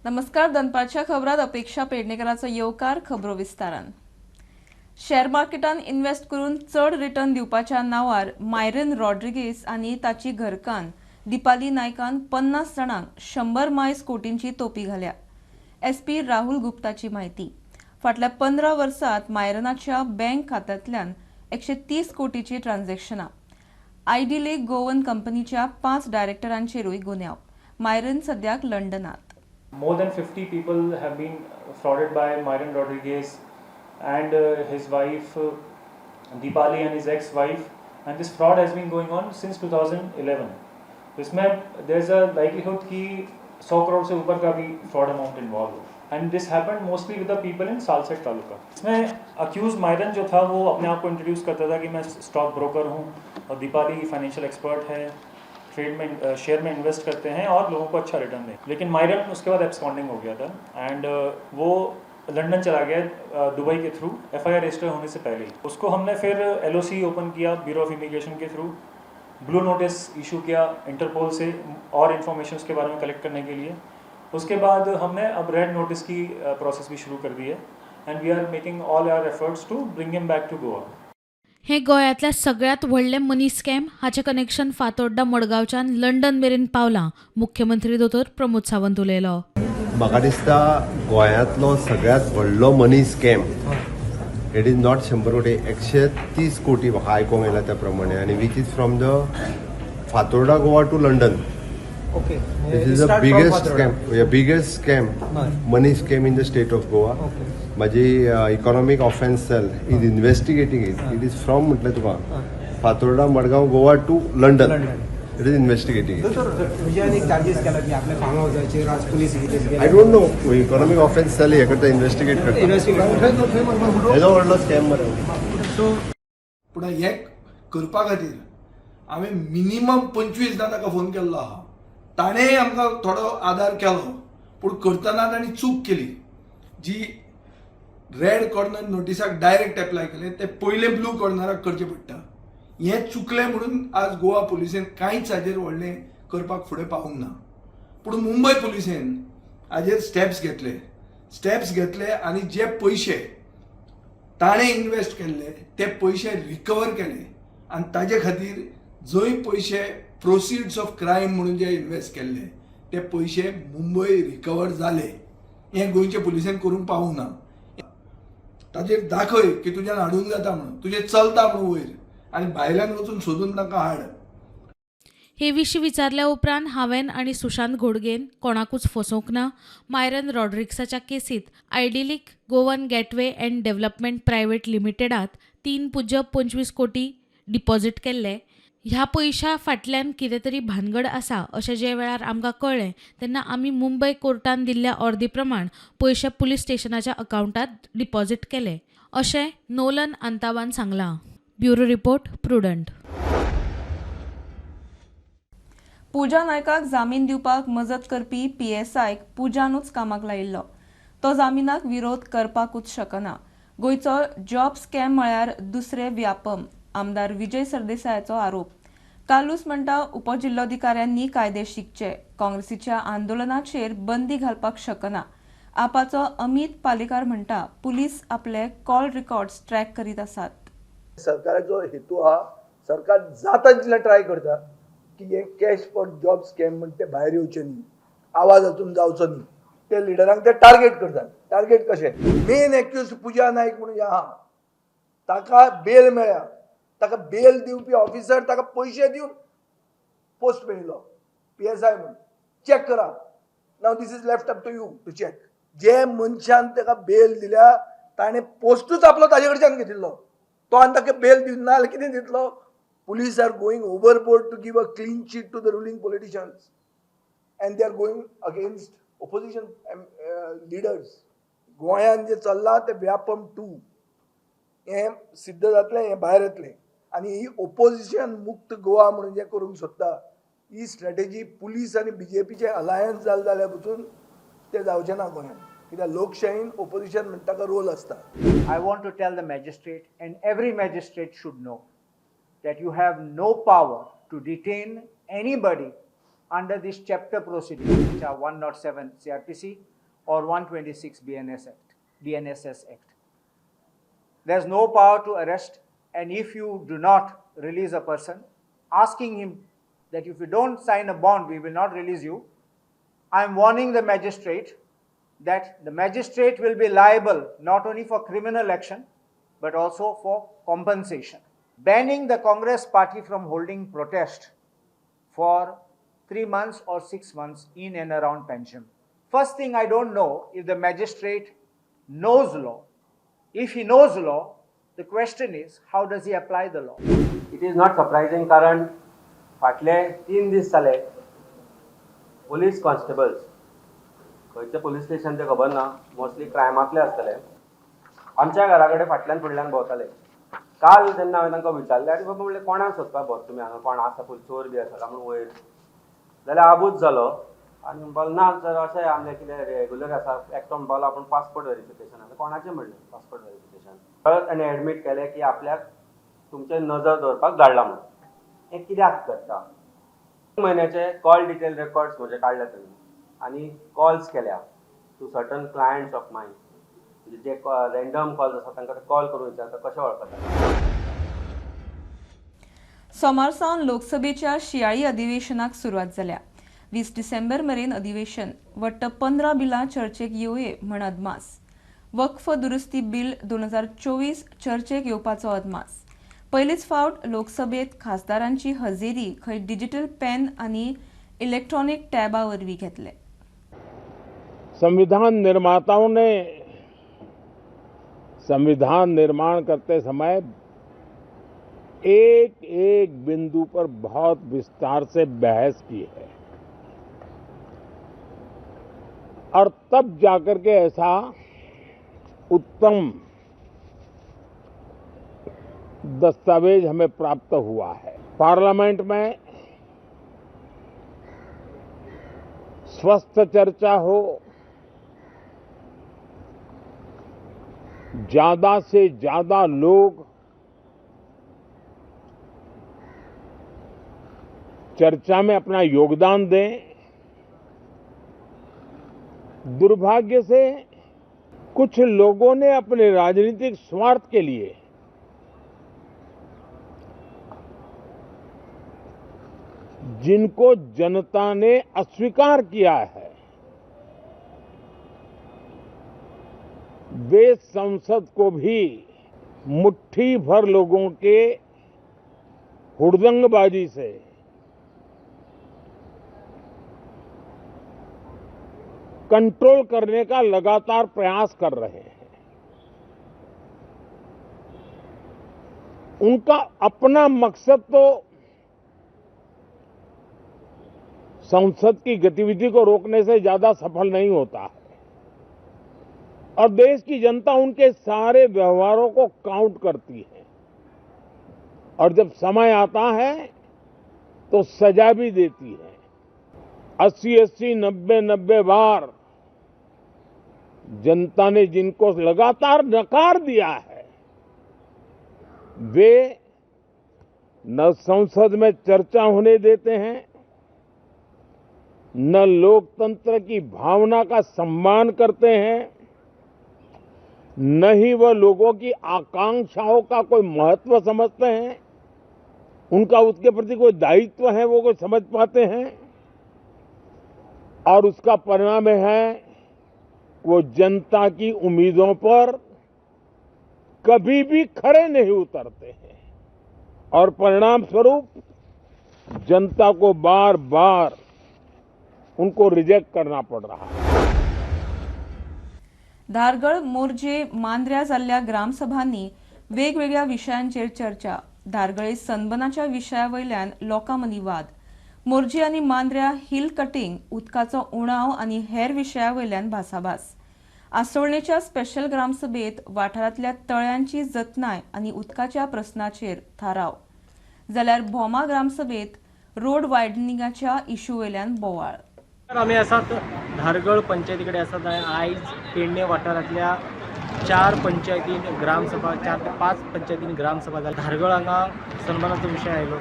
नमस्कार. दनपारच्या खबरात अपेक्षा पेडणेकरांचो येवकार खबरो विस्तारान. शेअर मार्केटान इन्व्हेस्ट करून चढ रिटर्न दिवपाच्या नावार मायरन रॉड्रिगीस आनी ताची घरकान्न दिपाली नायकान 50 जाणांक 100 मायज कोटींची तोपी घाल्या. एसपी राहुल गुप्ताची माहिती. फाटल्या 15 वर्सांत मायरनाच्या बँक खात्यांतल्यान 130 कोटीची ट्रान्झॅक्शनां. आयडिलीक गोवन कंपनीच्या 5 डायरेक्टरांचेरूय गुन्यांव. मायरन सद्याक लंडनात. More than 50 people have been frauded by Myron Rodriguez and his wife Deepali and his ex-wife, and this fraud has been going on since 2011. इसमें there's a likelihood कि 100 करोड़ से ऊपर का भी fraud amount involved हो, and this happened mostly with the people in Salsett तालुका. इसमें accused Myron जो था वो अपने आप को introduce करता था कि मैं stock broker हूँ और दीपाली financial expert है, ट्रेड में शेयर में इन्वेस्ट करते हैं और लोगों को अच्छा रिटर्न दें. लेकिन मायरन उसके बाद एब्सकॉन्डिंग हो गया था एंड वो लंदन चला गया दुबई के थ्रू एफआईआर रजिस्टर होने से पहले ही. उसको हमने फिर एलओसी ओपन किया ब्यूरो ऑफ इमिग्रेशन के थ्रू, ब्लू नोटिस इशू किया इंटरपोल से और इन्फॉर्मेशन उसके बारे में कलेक्ट करने के लिए. उसके बाद हमने अब रेड नोटिस की प्रोसेस भी शुरू कर दी है and we are making all our efforts to bring him back to Goa. हे गोंयांतल्या सगळ्यात व्हडले मनी स्कॅम हाचे कनेक्शन फातोड्डा मडगांवच्यान लंडन मेरेन पावलां. मुख्यमंत्री दोतोर प्रमोद सावंत उलयलो. म्हाका दिसता गोंयांतलो सगळ्यात व्हडलो मनी स्कॅम इट इज नॉट 100 कोटी, 130 कोटी म्हाका आयकूंक येयला त्या प्रमाणे, आनी which is from the Fatorda Goa to London. Okay. This is the biggest scam, money scam in the state of Goa. Okay. माझी economic offence cell is investigating it is from म्हटलं तुका Fatorda Madgaon Goa to London. It is investigating. Charges केला की आपल्या farm हाऊसाचे राज police I don't know. Economic offence cell हे करता इन्व्हेस्टिगेट करता. हेजो व्हडलो स्कॅम मरे. पूण हे करपा खातीर हांवें मिनिमम 25 दां ताका फोन केल्लो आहा. ताणें आमकां थोडो आदार केलो, पूण करतना ताणी चूक केली. जी रेड कॉर्नर नोटिसाक डायरेक्ट एप्लाय केले ते पयले ब्लू कॉर्नराक करचें पडटा. हें चुकलें म्हणून आज गोवा पुलिसेन कांयच हाजेर व्हडलें करपाक फुडें पावूंक ना. पूण मुंबय पुलिसेन हाजेर स्टेप्स घेतले आनी जे पयशे ताणें इन्वेस्ट केल्ले ते पयशे रिकवर केले आनी ताजे खातीर जंय पयशे प्रोसिड्स ऑफ क्रायम म्हणून जे इन्वेस्ट केल्ले ते पयशे मुंबय रिकवर जाले. हें गोंयचे पुलिसेन करूंक पावूंक ना. ताजेर दाखय की तुज्यान हाडूंक जाता म्हणून, तुजें चलता म्हणून वयर, आनी भायल्यान वचून सोदून ताका हाड. हे विशीं विचारल्या उपरांत हांवें आनी सुशांत घोडगेन कोणाकूच फसोवंक ना. मायरन रॉड्रिग्साच्या केसीत idyllic Goan gateway and development private लिमिटेडात 3.25 कोटी डिपॉझिट केल्ले. ह्या पयशा फाटल्यान कितें तरी भानगड आसा अशें जे वेळार आमकां कळ्ळें तेन्ना आमी मुंबय कोर्टान दिल्ल्या ऑर्दी प्रमाण पयशे पुलीस स्टेशनाच्या अकावंटात डिपॉझिट केले अशें नोलन आंतावान सांगलां. Bureau report Prudent. पुजा नायकाक जामीन दिवपाक मजत करपी पीएसआयक पुजानूच कामाक लायिल्लो. तो जामिनाक विरोध करपाकूच शकना. गोंयचो जॉब स्कॅम म्हळ्यार दुसरे व्यापम. आमदार विजय सरदेसायाचो आरोप. कालूच म्हणटा उपजिल्लोधिकाऱ्यांनी कायदे शिकचे. काँग्रेसीच्या आंदोलनाचेर बंदी घालपाक शकना. आपाचो अमित पालेकार म्हणटा पुलीस आपले कॉल रेकॉर्ड्स ट्रॅक करीत आसात. सरकाराचो हेतू हा, सरकार जाता तितलें ट्राय करता की हे कॅश फॉर जॉब स्कॅम म्हणटा ते भायर येवचे न्ही, आवाज हातून जावचो न्ही. ते लिडरांक ते टार्गेट करतात. टार्गेट कशें? मेन एक्युज पूजा नायक म्हणून आहा, ताका बेल मेळ्ळ्या. ताका बेल दिवपी ऑफिसर ताका पयशे दिवन पोस्ट मेळिल्लो पीएसआय म्हणून. चॅक करा. Now this is left up to you to check. जे मनशान ताका बेल दिल्या ताणें पोस्टूच आपलो ताजे कडच्यान घेतिल्लो. तो आनी ताका बेल दिवना जाल्यार कितें दितलो? Police are going overboard to give a clean sheet to the ruling politicians and they are going against opposition leaders. गोंयांत जे चल्लां ते व्यापम 2 हें सिद्ध जातलें, हें भायर येतलें. आनी ही ओपोजिशन मुक्त गोवा म्हणून जे करूंक सोदता ही स्ट्रॅटेजी पुलीस आनी बीजेपीचे अलायन्स जालें जाल्यार पसून ते जावचें ना गोंयांत. कित्याक लोकशायेन ओपोजिशन म्हणटा ताका रोल आसता. I want to tell the magistrate, and every magistrate should know, that you have no power to detain anybody under this chapter proceedings, which are 107 CRPC, or 126 BNSS Act. There's no power to arrest, and if you do not release a person, asking him that if you don't sign a bond, we will not release you, I'm warning the magistrate that the magistrate will be liable not only for criminal action, but also for compensation. Banning the Congress party from holding protest for 3 months or 6 months in and around Panjim. First thing, I don't know if the magistrate knows law. If he knows law, the question is, how does he apply the law? It is not surprising कारण फाटले 3 दीस जाले police constables खंयचे police station ते खबर ना, mostly क्रायमातले आसतले, आमच्या घरा कडेन फाटल्यान फुडल्यान भोंवताले. काल जेन्ना हांवें तांकां विचारलें, अरे बाबा म्हणलें कोणाक सोदपाक भोंवता तुमी हांगा, कोण आसा पळय चोर बी आसा काय म्हणून वयर, जाल्यार आबूज जालो आनी म्हणपाक ना सर अशें आमलें कितें रेगुलर आसा. एकटो म्हणपाक आपूण पासपोर्ट व्हेरिफिकेशन आसा. कोणाचें म्हणलें पासपोर्ट व्हेरिफिकेशन, परत आनी एडमीट केलें की आपल्याक तुमचे नजर दवरपाक धाडला म्हणून. हें कित्याक करता? 2 म्हयन्याचे कॉल डिटेल रेकॉर्ड्स म्हजे काडले त्यांनी आनी कॉल्स केल्या टू सर्टन क्लायंट्स ऑफ मायन, म्हणजे जे रँडम कॉल्स आसा तांकां कॉल करून विचारता कशें वळखता. सोमार सावन लोकसभेच्या शियाळी अधिवेशनाक सुरवात जाल्या. 20 डिसेंबर मेरेन अधिवेशन. वट्ट 15 बिलां चर्चेक येवये म्हण अदमास. वक्फ दुरुस्ती बिल 2024 चर्चेक येवपाचो अदमास. पयलीच फावट लोकसभेत खासदारांची हजेरी खंय डिजिटल पेन आनी इलेक्ट्रॉनिक टॅबा वरवीं घेतले. संविधान निर्माताओं ने संविधान निर्माण करते समय एक एक बिंदु पर बहुत विस्तार से बहस की है और तब जाकर के ऐसा उत्तम दस्तावेज हमें प्राप्त हुआ है. पार्लियामेंट में स्वस्थ चर्चा हो, ज्यादा से ज्यादा लोग चर्चा में अपना योगदान दें. दुर्भाग्य से कुछ लोगों ने अपने राजनीतिक स्वार्थ के लिए जिनको जनता ने अस्वीकार किया है, वे संसद को भी मुट्ठी भर लोगों के हुड़दंगबाजी से कंट्रोल करने का लगातार प्रयास कर रहे हैं. उनका अपना मकसद तो संसद की गतिविधि को रोकने से ज्यादा सफल नहीं होता है और देश की जनता उनके सारे व्यवहारों को काउंट करती है और जब समय आता है तो सजा भी देती है. 80-80, 90-90 बार जनता ने जिनको लगातार नकार दिया है, वे न संसद में चर्चा होने देते हैं, न लोकतंत्र की भावना का सम्मान करते हैं, न ही वह लोगों की आकांक्षाओं का कोई महत्व समझते हैं, उनका उसके प्रति कोई दायित्व है वो कोई समझ पाते हैं. और उसका परिणाम है वो जनता की उम्मीदों पर कभी भी खरे नहीं उतरते हैं और परिणाम स्वरूप जनता को बार बार उनको रिजेक्ट करना पड़ रहा है. धारगळ, मोर्जे, मांद्र्या जाल्ल्या ग्रामसभांनी वेगवेगळ्या विशयांचेर चर्चा. धारगळे सनबनाच्या विशयावयल्यान लोकां मदीं वाद. मोर्जे आनी मांद्र्या हिल कटिंग, उदकाचो उणाव आनी हेर विशयावयल्यान भासाभास. आसोळणेच्या स्पेशल ग्रामसभेत वाठारांतल्या तळ्यांची जतनाय आनी उदकाच्या प्रस्नाचेर थाराव. जाल्यार भोमा ग्रामसभेत रोड वायडनिंगाच्या इशू वयल्यान बोवाळ. आम्ही आसात धारगळ पंचायतीकडे आसात. आयज पेडणे वाठारांतल्या 4 पंचायतीन ग्रामसभा, 4 ते 5 पंचायतीन ग्रामसभा जाली. धारगळ हांगा सन्मानाचो विशय आयलो.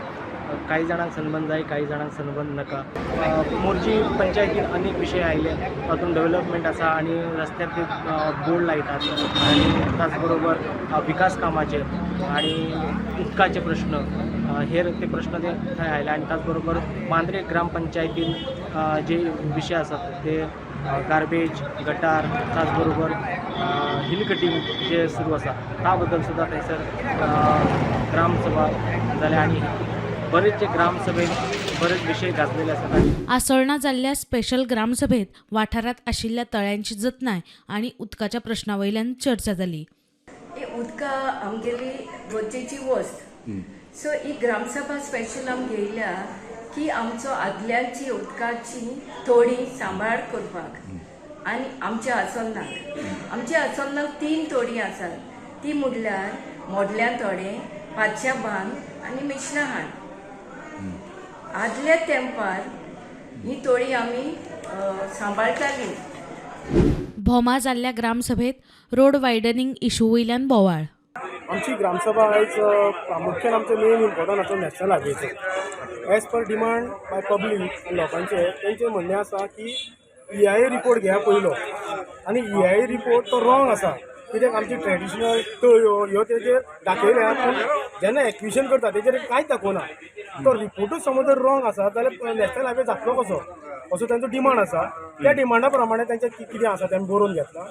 काही जाणांक सन्मान जाय, काही जाणांक सन्मान नाका. मोर्जी पंचायतीन अनेक विशय आयले, तातूंत डेव्हलपमेंट आसा आनी रस्त्यार ते बोर्ड लायतात आनी त्याच बरोबर विकास कामाचे आनी उदकाचे प्रश्न, हेर ते प्रश्न ते थंय आयले आनी त्याच बरोबर मांद्रे ग्रामपंचायतीन जे विशय आसात ते गार्बेज, गटार, त्याच बरोबर हिल कटिंग जे सुरू आसा त्या बद्दल सुद्दां थंयसर ग्रामसभा जाल्या आनी बरेचशे ग्रामसभेत बरेच विशय गाजलेले आसात. आसोळणा जाल्ल्या स्पेशल ग्रामसभेत वाठारात आशिल्ल्या तळ्यांची जतनाय आणि उदकाच्या प्रश्नावयल्यान चर्चा जाली. उदका आमगेली गरजेची वस्त, सो ही ग्रामसभा स्पेशल आम घेयल्या की आमचो आदल्यांची उदकाची थोडी सांबाळ करपाक आनी आमच्या आसोलनाक 3 तोडी आसात. ती म्हणल्यार मोडल्या तोडे, पांचश्या बांद आनी मिशनाहाण. आदल्या तेंपार ही तोडी आमी सांबाळटाली. भोमा जाल्ल्या ग्रामसभेत रोड वायडनिंग इशू वयल्यान बोवाळ. आमची ग्रामसभा आयज प्रामुख्यान आमचो मेन इम्पॉर्टंट आसा नॅशनल हायवेचो. As per demand by public लोकांचे तेंचें म्हणणें आसा की EIA रिपोर्ट घेया पयलो आनी EIA रिपोर्ट तो रॉंग आसा. कित्याक आमची ट्रेडिशनल तळयो ह्यो तेजेर दाखयल्या पूण जेन्ना एक्विशन करता तेजेर कांयच दाखोवना. तो रिपोर्टूच समज जर रॉंग आसा जाल्यार नॅशनल हायवे जातलो कसो असो तांचो डिमांड आसा. त्या डिमांडा प्रमाणे तांचें कितें आसा तें बरोवन घेतलां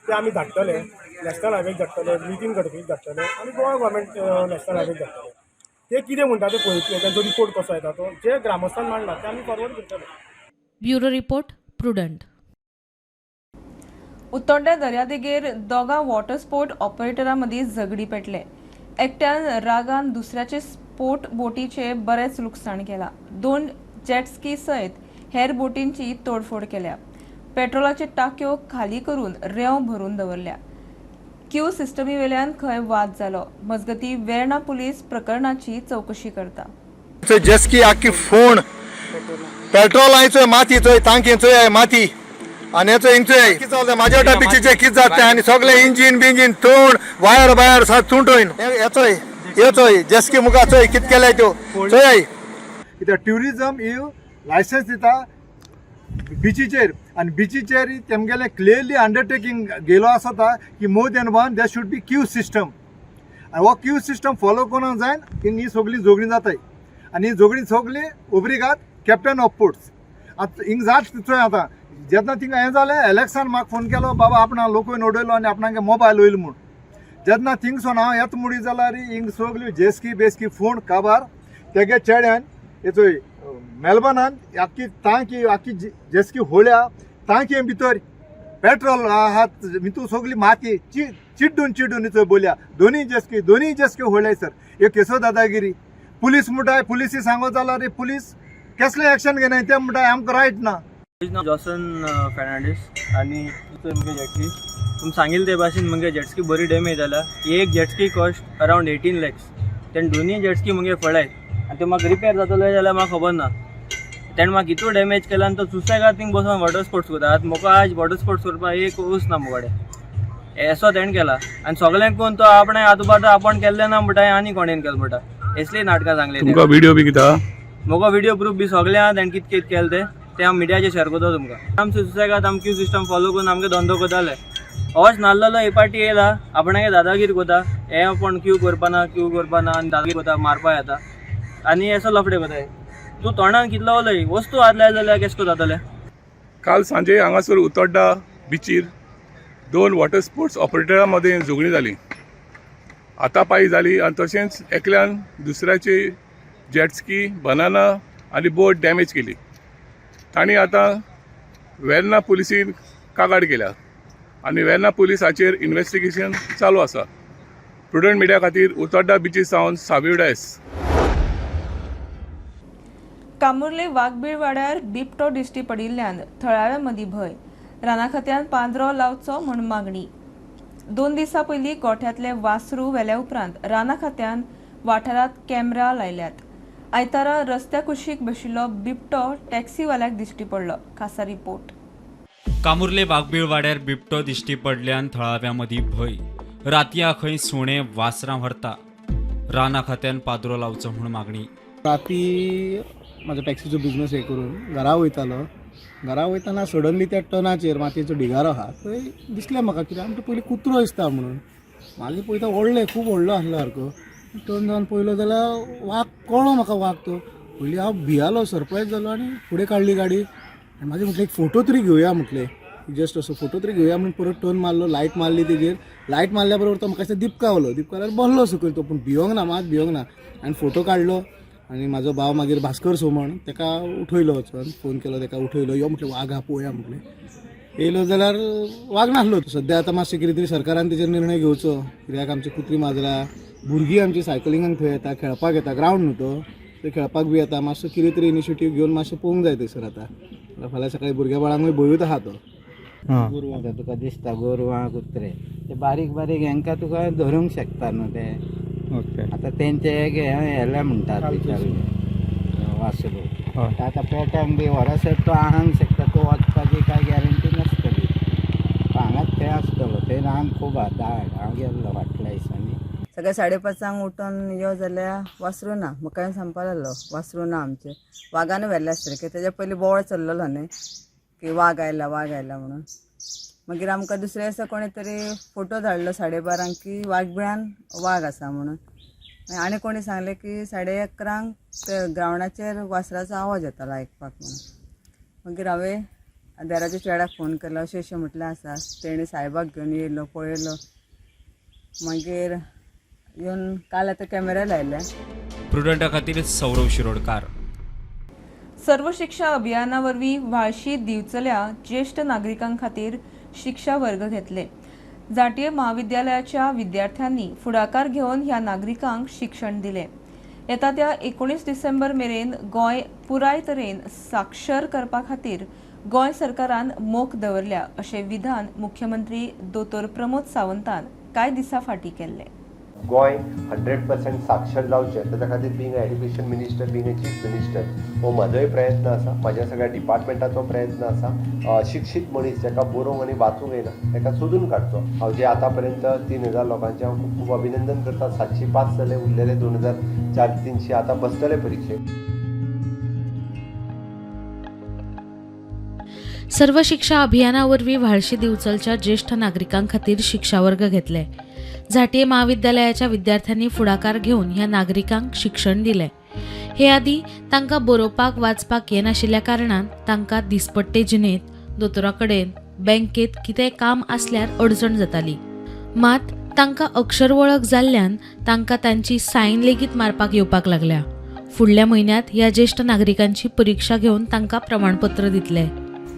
तें आमी धाडटले, नॅशनल हायवेक धाडटले, नितीन गडकरीक धाडटले आनी गोवा गव्हर्मेंट नॅशनल हायवेक धाडटले. ते कितें म्हणटा ते पळयतले, तांचो रिपोर्ट कसो येता तो जे ग्रामस्थान मांडला ते आमी फॉरवर्ड करतले. Bureau report prudent. उत्तोड्या दर्यादेगेर दोगा वॉटर स्पोर्ट ऑपरेटरां मदीं झगडी पेटले. एकट्यान रागान दुसऱ्याचे स्पोर्ट बोटीचे बरेच लुकसाण केला. 2 जेटस्की सयत हेर बोटींची तोडफोड केल्या. पेट्रोलाच्यो टाक्यो खाली करून रेंव भरून दवरल्या. क्यू सिस्टमी वयल्यान खंय वाद जालो. मजगतीं वेर्णा पुलीस प्रकरणाची चवकशी करता. जेस्की आख्खी फोण पेट्रोल आयचोय मातीचोय, टांकीचोय माती आनी हेचो इंचोय कितें चलता म्हाज्या वाटा पिचीचे कितें जाता आनी सगळे इंजीन बिंजीन तोंड वायर सात तुंटोयन येचोय जेस्की मुखाचोय कितें केल्याय त्यो चोय. कित्याक ट्युरिजम ही लायसन्स दिता बिचीचेर आनी बिचीचेर तेमगेलें क्लियरली अंडरटेकींग गेलो आसता की more than 1 there should be Q system. आनी हो क्यू सिस्टम फॉलो करूंक जाय की ही सगळीं जोगणी जाताय आनी ही जोगणी सगळीं उबरीगात कॅप्टन ऑफ पोर्ट्स. आतां हिंग जात चोय आतां जेन्ना थिंगा हें जालें इलेक्शन म्हाका फोन केलो बाबा आपणा लोकूय उडयलो आनी आपणागे मोबायल वयलो म्हूण. जेन्ना थिंगसून हांव येता मुडी जाल्यार हिंग सगळ्यो जेस्की बेस्की फोण काबार तेगे चेड्यान हेचोय मेलबर्नान आख्खी टांकी आख्खी जेस्की होळ्या टांकये भितर पेट्रोल आहात भितू सगळी माती चिड्डून हिचोय बोल्या. दोनी जेस्की होळ्याय सर. ह्यो केसो दादागिरी. पुलीस म्हणटाय पुलिसी सांगो जाल्यार पुलीस कसलें एक्शन घेनाय तें म्हणटाय आमकां रायट ना. जॉसन फर्नांडीस आनी तुमगे जेटस्की तुमी सांगिल्ले ते भाशेन मुगे जेटस्की बरी डॅमेज जाला. एक जेटस्की कॉस्ट अरावंड 18 lakhs. तेन्ना दोनी जेटस्की मुगे पळय आनी ते म्हाका रिपेर जातले जाल्यार म्हाका खबर ना. तेणें म्हाका इतू डॅमेज केला आनी तो सुसेगाद थिंग बसून वॉटर स्पोर्ट्स करता. आतां म्हाका आज वॉटर स्पोर्ट्स करपाक एक ऊस ना मुगाडे असो तेणें केला आनी सगळ्यांक कोण तो आपणें आजूबाजू आपण केल्लें ना म्हणटा आनी कोणेन केलें म्हणटा. असली नाटकां सांगले. तुमकां व्हिडिओ बी किता म्हाका व्हिडिओ प्रूफ बी सगळें आहा. तेणें कितें केलें ते हांव मिडियाचेर शेअर करता तुमकां. आमचे सुसेगाद आमी क्यू सिस्टम फॉलो करून आमगे धंदो करताले. होच नाल्लो एक पार्टी येयला आपणागे दादागिरी कोता. हे पण क्यू करपाना आनी दादागिरी कोता मारपा येता आनी असो लफडे कोताय. तूं तोंडान कितलो उलय वस्तू आदल्या जाल्यार केश को जातलें. काल सांजे हांगासर उतोड्डा बिचीर 2 वॉटर स्पोर्ट्स ऑपरेटरां मदें झगडी जाली. हातापायी जाली आनी तशेंच एकल्यान दुसऱ्याची जेटस्की बनाना आनी बोट डॅमेज केली. तांणी आतां वेर्ना पुलिसीन कागाड केल्या आनी वेर्ना पुलिसाचेर इन्व्हेस्टिगेशन चालू आसा. प्रुडंट मिडिया खातीर उतोड्डा बिची सावन साविर्डायस. कामुर्ले वाघबीळ वाड्यार बिबटो दिश्टी पडिल्ल्यान थळाव्यां मदीं भंय. राना खात्यान पांदरो लावचो म्हूण मागणी. 2 दिसां पयलीं गोठ्यांतले वासरू व्हेल्या उपरांत राना खात्यान वाठारांत कॅमेरा लायल्यात. आयतारा रस्त्या कुशीक बशिल्लो बिबटो टॅक्सीवाल्याक दिश्टी पडलो. खासा रिपोर्ट. कामुर्ले वाघबीळ वाड्यार बिबटो दिश्टी पडल्यान थळाव्यां मदीं भंय. रातया खंय सुणें वासरां व्हरता. राना खात्यान पाद्रो लावचो म्हूण मागणी. राती म्हाजो टॅक्सीचो बिझनस हे करून घरा वयतालो. घरा वयताना सडनली त्या टनाचेर मातयेचो ढिगारो आहा थंय दिसलें म्हाका कितें आमकां पयलीं कुत्रो दिसता म्हणून. मागीर पळयता खूब व्हडलो आसलो सारको. टर्न जावन पळयलो जाल्यार वाघ कळ्ळो म्हाका वाघ तो. पयलीं हांव भियालो, सरप्रायज जालो आनी फुडें काडली गाडी आनी मागीर म्हटलें एक फोटो तरी घेवया म्हटलें. जस्ट असो फोटो तरी घेवया म्हणून परत टर्न मारलो, लायट मारली तेजेर. लायट मारल्या बरोबर तो म्हाका दिसता दिपकावलो जाल्यार बसलो सकयल तो, पूण भियोंक ना, मात भियोंक ना. आनी फोटो काडलो आनी म्हाजो भाव मागीर भास्कर सोमण ताका उठयलो वचून, फोन केलो ताका, उठयलो, यो म्हटलें वाघ हा पळोवया म्हटलें. येयलो जाल्यार वाघ नासलो. सद्या आतां मातशें कितें तरी सरकारान तेजेर निर्णय घेवचो, कित्याक आमची कुत्री माजरां, भुरगीं आमची सायकलिंगाक थंय येता, खेळपाक येता, ग्रावंड न्हू तो, थंय खेळपाक बी येता. मातसो कितें तरी इनिशिएटीव घेवन मातशें पळोवंक जाय थंयसर आतां. फाल्यां सकाळीं भुरग्या बाळांकूय भंयूच आहा तो. गोरवां तुका दिसता, गोरवां कुत्रे ते बारीक बारीक हांकां तुका धरूंक शकता न्हू ते. आतां तेंचे हेले म्हणटात वासरू. आतां पेट्यांक बी वरासर तो आहांक शकता, तो वचपाची कांय गॅरंटी नासतली. हांगाच थंय आसतलो, थंय रान खूब आहा. हांव गेल्लो फाटल्या दिसांनी. सकाळी 5:30 उठून यो जाल्यार वासरू ना. म्हाका सांगपा लागलो वासरू ना आमचे. वाघान व्हेल्ले आसतले की तेच्या पयलीं बोवाळ चल्लेलो न्ही की वाघ आयला म्हणून. मागीर आमकां दुसरे दिसा कोणी तरी फोटो धाडलो 12:30 की वाघबिळान वाघ आसा म्हणून. आनी कोणी सांगलें की 11:30 ते ग्रावंडाचेर वासराचो आवाज येतालो आयकपाक म्हणून. मागीर हांवें देराच्या चेड्याक फोन केलो, अशें म्हटलें आसा. तेणी साहेबाक घेवन येयलो, पळयलो. मागीर येवन काल आतां कॅमेरा लायल्या. प्रुडंटा खातीर सौरव शिरोडकार. सर्व शिक्षा अभियानावरवीं वाळशी दिवचल्या ज्येष्ठ नागरिकां खातीर शिक्षा वर्ग घेतले. जाटीय महाविद्यालयाच्या विद्यार्थ्यांनी फुडाकार घेवन ह्या नागरिकांक शिक्षण दिले. येता त्या 19 डिसेंबर मेरेन गोंय पुराय तरेन साक्षर करपा खातीर गोंय सरकारान मोख दवरल्या अशें विधान मुख्यमंत्री दोतोर प्रमोद सावंतान कांय दिसा फाटीं केल्लें. गोंय 100% साक्षर जावचें ताच्या खातीर being a education minister, being a chief minister हो म्हजोय प्रयत्न आसा, म्हाज्या सगळ्या डिपार्टमेंटाचो प्रयत्न आसा. शिक्षीत मनीस जाका बरोवंक आनी वाचूंक येना ताका सोदून काडचो. हांव जे आतां पर्यंत 3000 लोकांचें हांव खूब खूब अभिनंदन करता. 705 जाले, उरलेले 2400-300 आतां बसतले परिक्षेक. सर्व शिक्षा अभियानावरवीं व्हाळशी दिवचलच्या ज्येष्ठ नागरिकां खातीर शिक्षा वर्ग घेतले. झाटीय महाविद्यालयाच्या विद्यार्थ्यांनी फुडाकार घेवन ह्या नागरिकांक शिक्षण दिलें. हे आदी तांकां बरोवपाक वाचपाक येनाशिल्ल्या कारणान तांकां दिसपट्टे जिणेंत, दोतोरा कडेन, बँकेत कितेंय काम आसल्यार अडचण जाताली. मात तांकां अक्षर वळख जाल्ल्यान तांकां तांची सायन लेगीत मारपाक येवपाक लागल्या. फुडल्या म्हयन्यांत ह्या ज्येष्ठ नागरिकांची परीक्षा घेवन तांकां प्रमाणपत्र दितले.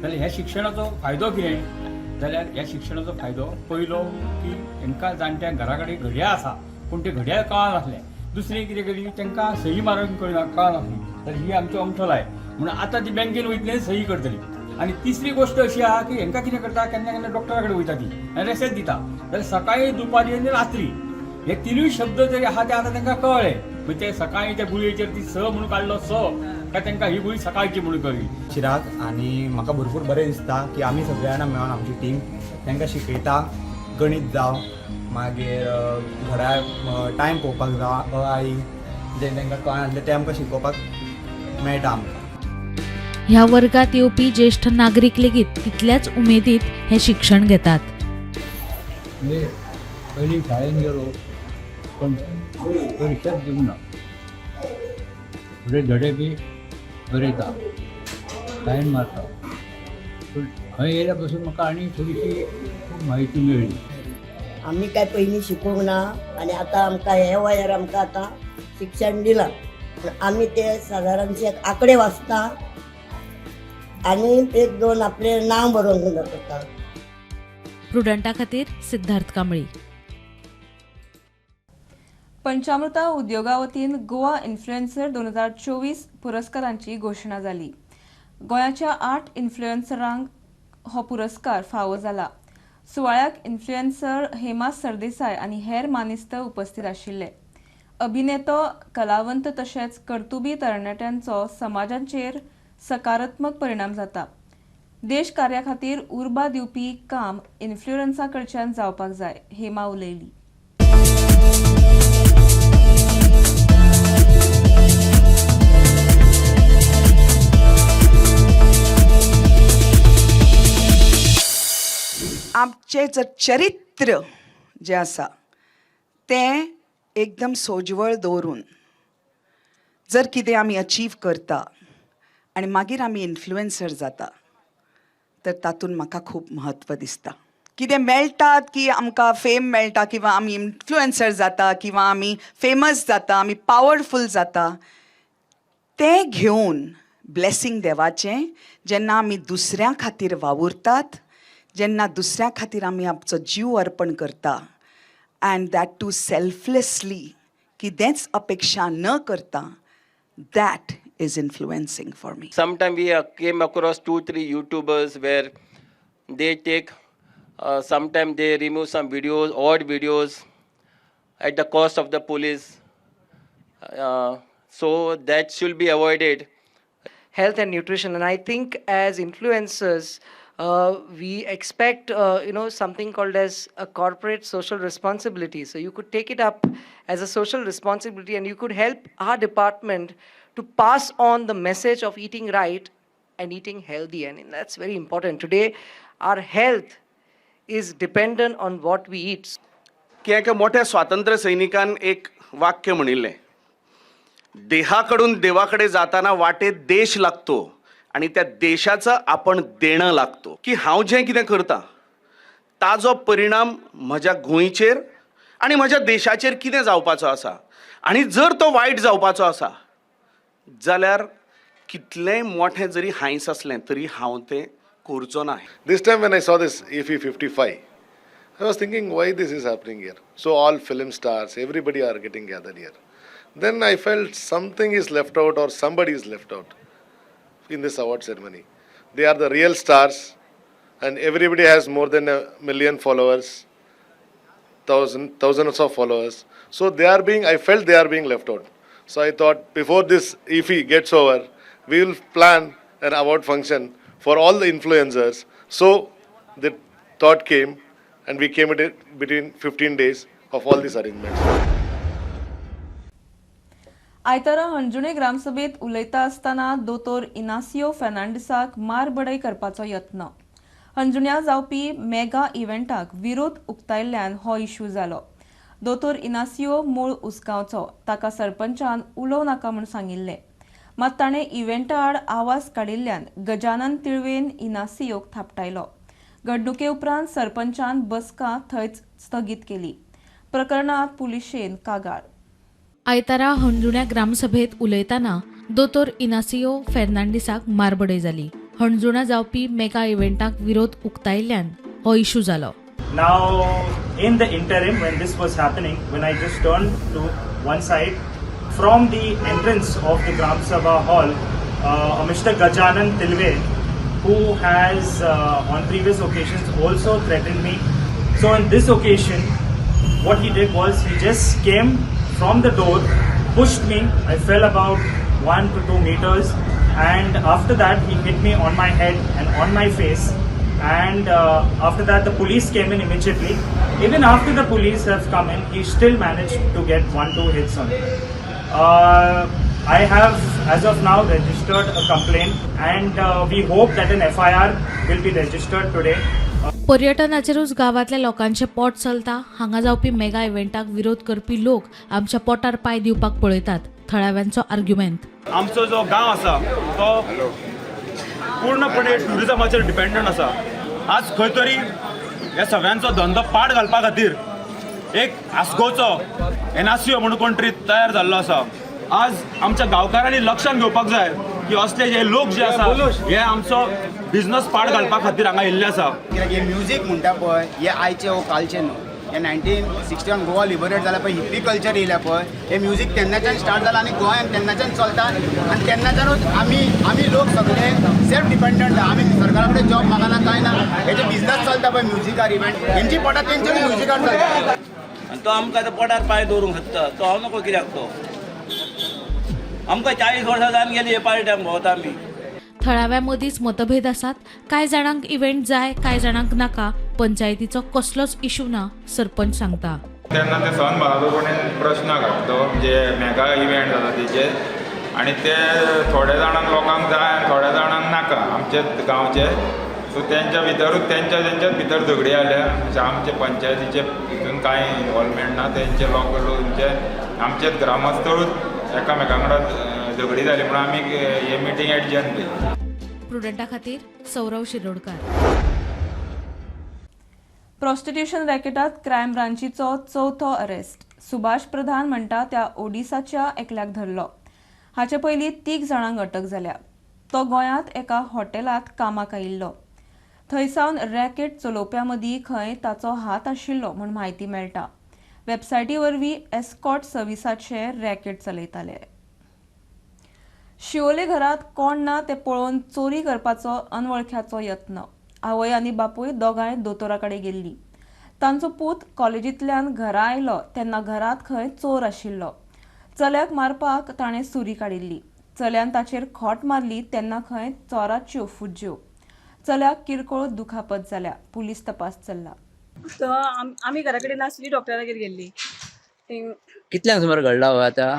जाल्यार ह्या शिक्षणाचो फायदो कितें जाल्यार ह्या शिक्षणाचो फायदो पयलो की तांकां जाणट्यांक घरा कडेन घडयाळ आसा पूण ते घडयाळ कळनासलें. दुसरें कितें केली तांकां सही मारूंक कळनासली, तर ही आमचो अमथो लाय म्हणून आतां ती बँकेन वयतली सही करतली. आनी तिसरी गोश्ट अशी आहा की हांकां कितें करता, केन्ना केन्ना डॉक्टरा कडेन वयता ती आनी रेसेत दिता, जाल्यार सकाळीं, दुपारी आनी रात्री हे तिनूय शब्द जरी आहा ते आतां तांकां कळ्ळे. म्हणजे ते सकाळीं त्या गुळयेचेर ती स म्हणून काडलो स काय तांकां ही गुळी सकाळची म्हणून कळ्ळी. चिराग आनी म्हाका भरपूर बरें दिसता की आमी सगळे जाणां मेळोन आमची टीम तांकां शिकयता. गणीत जावं, मागीर घरा टायम पळोवपाक जावं, अ आई जें तांकां कळनासलें तें आमकां शिकोवपाक मेळटा आमकां. ह्या वर्गात येवपी ज्येष्ठ नागरीक लेगीत तितल्याच उमेदीत हे शिक्षण घेतात. पयलीं शाळेन गेलो पण परीक्षाच दिवंक ना. फुडें धडे बी बरयता, सायन मारता. पूण खंय येयल्या पासून म्हाका आनी थोडीशी खूब म्हायती मेळ्ळी. आमी काय पयलीं शिकूंक ना आनी आतां आमकां हे वयार आमकां आतां शिक्षण दिलां. आमी ते सादारणशे आंकडे वाचता आनी एक दोन आपलें नांव बरोवंक जाता. प्रुडंटा खातीर सिद्धार्थ कांबळी. पंचामृता उद्योगा वतीन गोवा इन्फ्लुएन्सर 2024 पुरस्कारांची घोशणा जाली. गोंयाच्या 8 इन्फ्लुएन्सरांक हो पुरस्कार फावो जाला. सुवाळ्याक इन्फ्लुएन्सर हेमा सरदेसाय आनी हेर मानेस्त उपस्थित आशिल्ले. अभिनेतो, कलावंत तशेंच कर्तुबी तरणाट्यांचो समाजाचेर सकारात्मक परिणाम जाता. देश कार्या खातीर उर्बा दिवपी काम इन्फ्लुएन्सरां कडच्यान जावपाक जाय, हेमा उलयली. आमचें जर चरित्र जें आसा तें एकदम सोजवळ दवरून जर कितें आमी अचीव करता आनी मागीर आमी इन्फ्लुएन्सर जाता तर तातूंत म्हाका खूब म्हत्व दिसता. कितें मेळटात की आमकां फेम मेळटा किंवा आमी इन्फ्लुएन्सर जाता किंवा आमी फेमस जाता आमी पावरफूल जाता तें घेवन ब्लेसिंग देवाचें जेन्ना आमी दुसऱ्यां खातीर वावुरतात जेन्ना दुसऱ्या खातीर आमी आमचो जीव अर्पण करता अँड दॅट टू सेल्फलेसली कितेंच अपेक्षा न करता that is influencing for me. Sometimes we came across 2-3 YouTubers where they take, sometimes they remove some videos, odd videos at the cost of the police. So that should be avoided. Health and nutrition, and I think as influencers, we expect something called as a corporate social responsibility. So you could take it up as a social responsibility, and you could help our department to pass on the message of eating right and eating healthy, and that's very important. Today, our health is dependent on what we eat. की एका मोठ्या स्वातंत्र्य सैनिकान एक वाक्य म्हणिल्लें, देहाकडून देवाकडे जाताना वाटेत देश लागतो आणि त्या देशाचं आपण देणं लागतो. की हांव जें कितें करता ताजो परिणाम म्हज्या गोंयचेर आनी म्हज्या देशाचेर कितें जावपाचो आसा, आनी जर तो वायट जावपाचो आसा जाल्यार कितलेंय मोठें जरी हांयस असलें तरी हांव तें करचो ना. This time when I saw this EFE 55, I was thinking why this is happening here. So all film stars, everybody are getting gathered here. Then I felt something is left out or somebody is left out in this award ceremony. They are the real stars and everybody has more than 1 million followers, thousands of followers. So I felt they are being left out. So I thought before this EFE gets over, we will plan an award function for all the influencers. So the thought came and we came at it between 15 days of all these arrangements. आयतारा हंजुणे ग्रामसभेत उलयता आसतना दोतोर Inácio फेर्नांडिसाक मारबडय करपाचो यत्न. हंजुण्या जावपी mega इव्हेंटाक विरोध उक्तायल्ल्यान हो इश्यू जालो. दोतोर इनासियो मूळ उसगांवचो, ताका सरपंचान उलोव नाका म्हूण सांगिल्लें. मात ताणें इव्हेंटा आड आवाज काडिल्ल्यान गजानन तिळवेन इनासियोक थापटायलो. घडणुके उपरांत सरपंचान बसका थंयच स्थगीत केली. प्रकरणात पुलिशेन कागाळ. आयतारा हणजुण्या ग्रामसभेत उलयतना दोतोर इनासियो फेर्नांडिसाक मारबडय जाली. हणजुणा जावपी मेगा इव्हेंटाक विरोध उक्तायल्ल्यान हो इश्यू जालो. Now, in the interim, when this was happening, when I just turned to one side, from the entrance of the Gram Sabha hall, Mr. Gajanan Tilve, who has on previous occasions also threatened me. So on this occasion, what he did was he just came from the door, pushed me. I fell about 1 to 2 meters, and after that he hit me on my head and on my face. And after that the police came in immediately. Even after the police have come in, he still managed to get 1-2 hits on me. I have as of now registered a complaint, and we hope that an FIR will be registered today. पर्यटनाचेरूच गांवांतल्या लोकांचे पोट चलता. हांगा जावपी mega इव्हेंटाक विरोध करपी लोक आमच्या पोटार पाय दिवपाक पळयतात. थळाव्यांचो आर्ग्युमेंट. आमचो जो गांव आसा तो पूर्णपणे ट्युरिजमाचेर डिपेंडंट आसा. आज खंय तरी ह्या सगळ्यांचो धंदो पाड घालपा खातीर एक आस्कोचो एनासियो म्हणून कोण तरी तयार जाल्लो आसा. आज आमच्या गांवकारांनी लक्षांत घेवपाक जाय की असले जे लोक जे आसा हे आमचो बिझनस पाड घालपा खातीर हांगा येयल्ले आसा. कित्याक हे म्युजीक म्हणटा पळय हे आयचे हो कालचे न्हू. हे 1961 गोवा लिबरेट जाल्या पळय हिप्पी कल्चर येयल्या पळय हे म्युजीक तेन्नाच्यान स्टार्ट जालां आनी गोंयांत तेन्नाच्यान चलता आनी तेन्नाच्यानूच आमी लोक सगळे सेल्फ डिपेंडंट. आमी सरकारा कडेन जॉब मागना कांय ना. हेजे बिझनस चलता पळय म्युजिकार इव्हेंट हेंची पोटां तेंच्यानी म्युजिकार चलता. आनी तो आमकां आतां पोटार पांय दवरूंक सोदता. तो हांव नको कित्याक तो आमकां 40 वर्सां जावन गेली हे पार्ट्यांक भोंवता आमी. थळाव्या मदींच मतभेद आसात. कांय जाणांक इव्हेंट जाय, कांय जाणांक नाका. पंचायतीचो कसलोच इश्यू ना, सरपंच सांगता. तेन्ना ते सहनभावाचो प्रश्न काडटो जे मेगा इव्हेंट जाता तेचे आनी ते थोड्या जाणांक लोकांक जाय आनी थोड्या जाणांक नाका. आमचे गांवचे सो त्यांच्या भितर झगडी जाल्या म्हणजे आमचे पंचायतीचे हितून कांय इन्वॉल्वमेंट ना तेंचे लोकलचे आमचेच ग्रामस्थळूच एकामेकां वांगडा झगडी जाली म्हणून आमी हे मिटींग एडजर्न केली. प्रुडंटा खातीर सौरव शिरोडकार. प्रॉस्टिट्यूशन रॅकेटात क्रायम ब्रांचीचो चवथो अरेस्ट. सुभाष प्रधान म्हणटा त्या ओडिसाच्या एकल्याक धरलो. हाचे पयलीं 3 जाणांक अटक जाल्या. तो गोंयांत एका हॉटेलांत कामाक आयिल्लो. थंयसावन रॅकेट चलोवप्यां मदीं खंय ताचो हात आशिल्लो म्हूण म्हायती मेळटा. वेबसायटी वरवीं एस्कॉर्ट सर्विसाचे रॅकेट चलयताले. शिवोले घरात कोण ना ते पळोवन चोरी करपाचो अनवळख्याचो यत्न. आवय आनी बापूय दोगांय दोतोरा कडेन गेल्लीं. तांचो पूत कॉलेजींतल्यान घरा आयलो तेन्ना घरांत खंय चोर आशिल्लो. चल्याक मारपाक ताणें सुरी काडिल्ली. चल्यान ताचेर खोट मारली तेन्ना खंय चोराच्यो फुज्ज्यो. चल्याक किरकोळ दुखापत जाल्या. पुलीस तपास चल्ला. आमी घरा कडेन नासली, डॉक्टरागेर गेल्ली. कितल्यांक सुमार घडला हो आतां?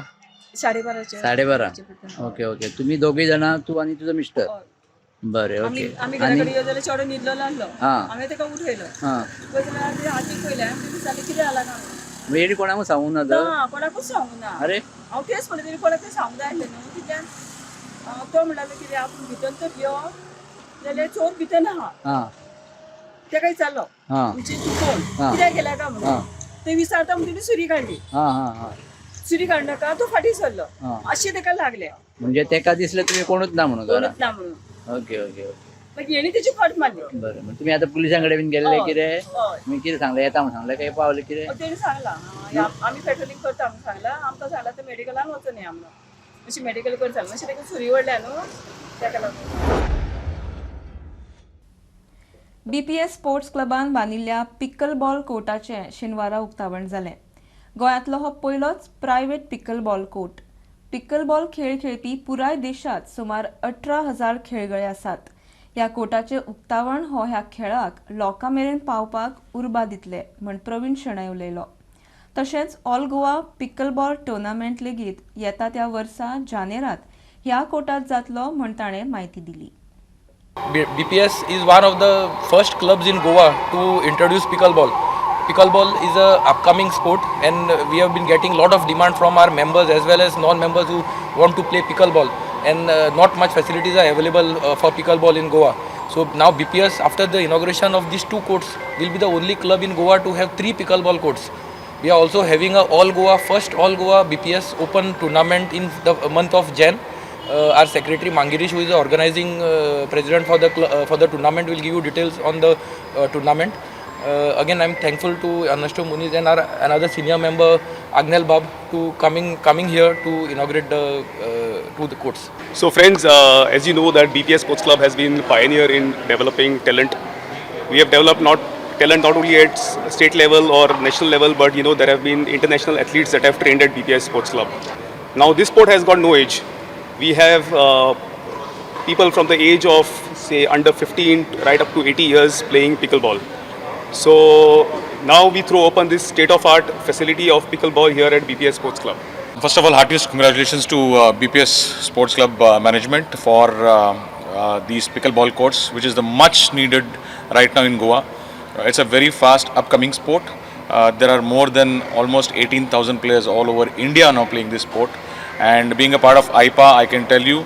12:30. 12:30. Okay okay. तुम्ही दोघे जाणां, तू आणि तुझो मिस्टर? बरें ओके. आमी घरा कडेन येयलो जाल्यार चेडो न्हिदलो आसलो. हांवें ताका उठयलो. पयलीं हातीक पयलें आनी विचारलें कितें जालां काय म्हणून. हेणी कोणाकूच सांगूं ना तर? ना, कोणाकूच सांगूं ना. अरे हांव तेच म्हणलें तरी कोणाक सांगूंक जाय आसलें न्हू. कित्याक तो म्हणटालो कितें आपूण भितर तर यो जाल्यार चोर भितर आहा. तेका विचारलो म्हणजे तूं कोण, कित्याक गेल्या काय म्हणून. ते विचारता म्हणटकीर सुरी काडली. सुरी काडनाका तो फाटीं सरलो. अशें ताका लागलें. म्हणजे तेका दिसलें तुम्ही कोणूच ना म्हणून घरा? कोणूच ना म्हणून. Okay okay okay. मागीर हेणी तेची फाट मारली. बरें. मग तुम्ही आता पुलिसां कडेन बीन गेल्ले कितें? तुम्ही कितें सांगलें? येता म्हणून सांगलें काय पावले कितें? तेणी सांगलां आमी पेट्रोलिंग करता म्हणून सांगलां. आमकां सांगलां तर मेडिकलान वचून या म्हणून. अशी मेडिकल कर सांगलें. अशें ताका सुरी व्हडल्या न्हू ताका लागून. BPS स्पोर्ट्स क्लबान बांदिल्ल्या पिकल बॉल कोर्टाचें शेनवारा उक्तावण जालें. गोंयांतलो हो पयलोच प्रायव्हेट पिकल बॉल कोर्ट. पिकल बॉल खेळ खेळपी पुराय देशांत सुमार 18,000 खेळगडे आसात. ह्या कोर्टाचें उक्तावण हो ह्या खेळाक लोकां मेरेन पावपाक उर्बा दितले म्हण प्रवीण शेणय उलयलो. तशेंच ऑल गोवा पिकल बॉल टुर्नामेंट लेगीत येता त्या वर्सा जानेरांत ह्या कोर्टात जातलो म्हण ताणें म्हायती दिली. BPS is one of the first clubs in Goa to introduce pickleball. Pickleball is a upcoming sport and we have been getting a lot of demand from our members as well as non-members who want to play pickleball, and not much facilities are available for pickleball in Goa. So now BPS, after the inauguration of these 2 courts, will be the only club in Goa to have 3 pickleball courts. We are also having a first all Goa BPS open tournament in the month of Jan. Our secretary Mangirish, who is the organizing president for the tournament, will give you details on the tournament. Again, I'm thankful to Ernesto Muniz and our another senior member Agnel Bab to coming here to inaugurate the courts. So friends, as you know that BPS Sports Club has been pioneer in developing talent. We have developed talent not only at state level or national level, but you know there have been international athletes that have trained at BPS Sports Club. Now this sport has got no age. We have people from the age of say under 15 right up to 80 years playing pickleball. So now we throw open this state-of-art facility of pickleball here at BPS Sports Club. First of all, heartiest congratulations to BPS Sports Club management for these pickleball courts, which is the much needed right now in Goa. It's a very fast upcoming sport. There are more than almost 18,000 players all over India now playing this sport. And being a part of IPA, I can tell you,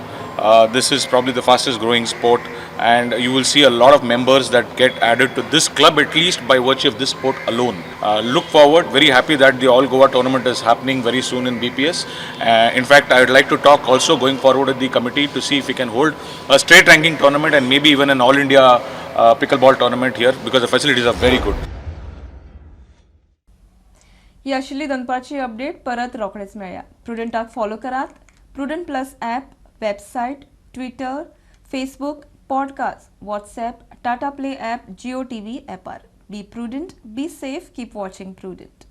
this is probably the fastest growing sport, and you will see a lot of members that get added to this club at least by virtue of this sport alone. Look forward, very happy that the All Goa tournament is happening very soon in BPS. In fact, I would like to talk also going forward with the committee to see if we can hold a straight ranking tournament and maybe even an All India pickleball tournament here, because the facilities are very good. ही आशिल्ली दनपारची update. परत रोखडेच मेळया. प्रुडंटाक follow करात. Prudent plus app, website, Twitter, Facebook, podcast, WhatsApp, Tata Play app, Jio TV ॲपार. Be Prudent, be safe, keep watching prudent.